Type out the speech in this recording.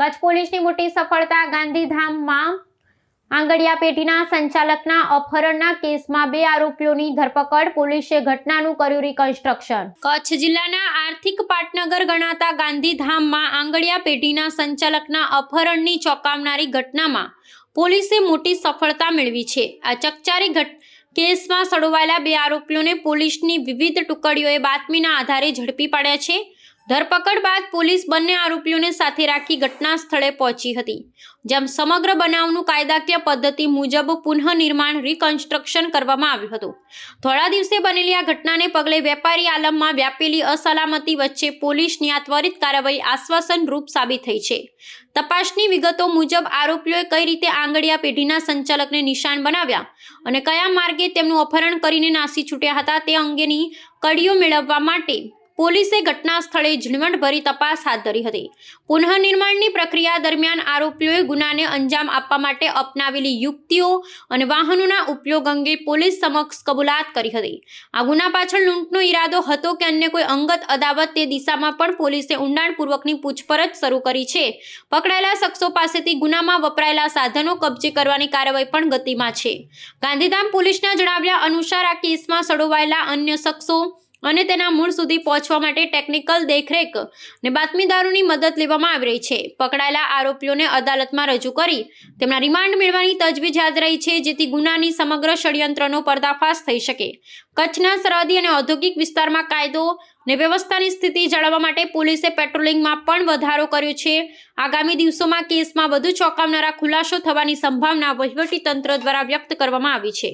કચ્છ પોલીસની મોટી સફળતા ગાંધીધામમાં આંગડિયા પેઢીના સંચાલકના અપહરણના કેસમાં 2 આરોપીઓની ધરપકડ. પોલીસે ઘટનાનું કર્યું રિકન્સ્ટ્રક્શન. કચ્છ જિલ્લાના આર્થિક પાટનગર ગણાતા ગાંધીધામમાં આંગડિયા પેઢીના સંચાલકના અપહરણની ચોંકાવનારી ઘટનામાં પોલીસે મોટી સફળતા મેળવી છે. આ ચકચારી કેસમાં સંડોવાયેલા 2 આરોપીઓને પોલીસની વિવિધ ટુકડીઓએ બાતમીના આધારે ઝડપી પાડ્યા છે. ધરપકડ બાદ પોલીસ બંને આરોપીઓને સાથે રાખી ઘટના સ્થળે પહોંચી હતી, જેમ સમગ્ર બનાવનું કાયદાકીય પદ્ધતિ મુજબ પુનઃનિર્માણ રિકન્સ્ટ્રક્શન કરવામાં આવ્યું હતું. થોડા દિવસે બનેલી આ ઘટનાને પગલે વેપારી આલમમાં વ્યાપેલી અસલામતી વચ્ચે પોલીસની આ ત્વરિત કાર્યવાહી આશ્વાસનરૂપ સાબિત થઈ છે. તપાસની વિગતો મુજબ આરોપીઓએ કઈ રીતે આંગડિયા પેઢીના સંચાલકને નિશાન બનાવ્યા અને કયા માર્ગે તેમનું અપહરણ કરીને નાસી છૂટ્યા હતા તે અંગેની કડીઓ મેળવવા માટે પોલીસે ઘટના સ્થળે ઝીણવટભરી તપાસ હાથ ધરી હતી. પુનઃનિર્માણની પ્રક્રિયા દરમિયાન આરોપીઓએ ગુનાને અંજામ આપવા માટે અપનાવેલી યુક્તિઓ અને વાહનોના ઉપયોગ અંગે પોલીસ સમક્ષ કબૂલાત કરી હતી. આ ગુના પાછળ લૂંટનો ઈરાદો હતો કે અન્ય કોઈ અંગત અદાવત તે દિશામાં પણ પોલીસે ઊંડાણપૂર્વકની પૂછપરછ શરૂ કરી છે. પકડાયેલા શખ્સો પાસેથી ગુનામાં વપરાયેલા સાધનો કબજે કરવાની કાર્યવાહી પણ ગતિમાં છે. ગાંધીધામ પોલીસના જણાવ્યા અનુસાર આ કેસમાં સંડોવાયેલા અન્ય શખ્સો અને તેના મૂળ સુધી પહોંચવા માટે ટેકનિકલ દેખરેખ અને બાતમીદારોની મદદ લેવામાં આવી રહી છે. પકડાયેલા આરોપીઓને અદાલતમાં રજૂ કરી તેમના રિમાન્ડ મેળવવાની તજવીજ હાથ ધરાઈ છે, જેથી ગુનાની સમગ્ર ષડયંત્રનો પર્દાફાશ થઈ શકે. કચ્છના સરહદી અને ઔદ્યોગિક વિસ્તારમાં કાયદો અને વ્યવસ્થાની સ્થિતિ જાળવવા માટે પોલીસે પેટ્રોલિંગમાં પણ વધારો કર્યો છે. આગામી દિવસોમાં કેસમાં વધુ ચોંકાવનારા ખુલાસો થવાની સંભાવના વહીવટીતંત્ર દ્વારા વ્યક્ત કરવામાં આવી છે.